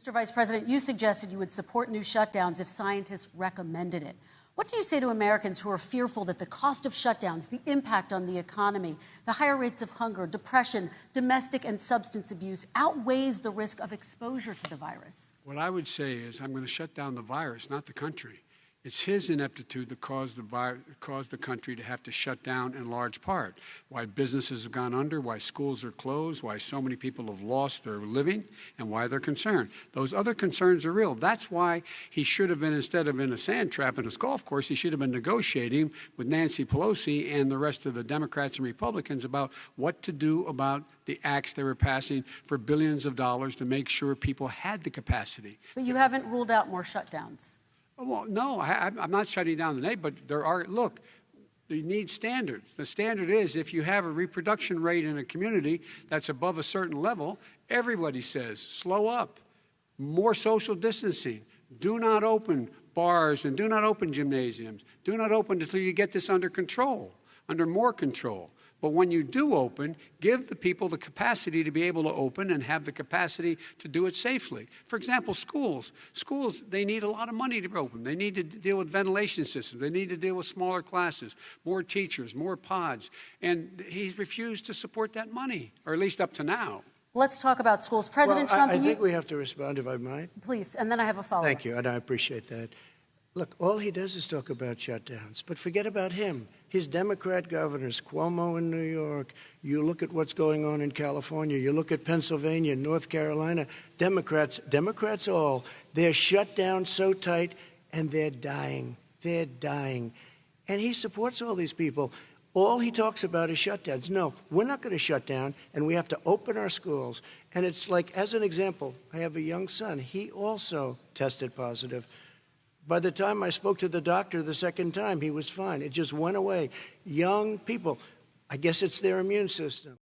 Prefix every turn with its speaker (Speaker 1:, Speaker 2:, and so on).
Speaker 1: Mr. Vice President, you suggested you would support new shutdowns if scientists recommended it. What do you say to Americans who are fearful that the cost of shutdowns, the impact on the economy, the higher rates of hunger, depression, domestic and substance abuse outweighs the risk of exposure to the virus?
Speaker 2: What I would say is I'm going to shut down the virus, not the country. It's his ineptitude that caused the country to have to shut down in large part. Why businesses have gone under, why schools are closed, why so many people have lost their living, and why they're concerned. Those other concerns are real. That's why he should have been, instead of in a sand trap in his golf course, he should have been negotiating with Nancy Pelosi and the rest of the Democrats and Republicans about what to do about the acts they were passing for billions of dollars to make sure people had the capacity.
Speaker 1: But you haven't ruled out more shutdowns.
Speaker 2: Well, no, I'm not shutting down the name, but there are, look, you need standards. The standard is if you have a reproduction rate in a community that's above a certain level, everybody says, slow up, more social distancing, do not open bars and do not open gymnasiums, do not open until you get this under control, under more control. But when you do open, give the people the capacity to be able to open and have the capacity to do it safely. For example, schools. Schools, they need a lot of money to open. They need to deal with ventilation systems. They need to deal with smaller classes, more teachers, more pods. And he's refused to support that money, or at least up to now.
Speaker 1: Let's talk about schools. President Trump,
Speaker 3: I think we have to respond, if I might.
Speaker 1: Please, and then I have a follow-up.
Speaker 3: Thank you, and I appreciate that. Look, all he does is talk about shutdowns, but forget about him. His Democrat governors, Cuomo in New York, you look at what's going on in California, you look at Pennsylvania, North Carolina, Democrats all, they're shut down so tight, and they're dying. They're dying. And he supports all these people. All he talks about is shutdowns. No, we're not going to shut down, and we have to open our schools. And it's like, as an example, I have a young son. He also tested positive. By the time I spoke to the doctor the second time, he was fine. It just went away. Young people, I guess it's their immune system.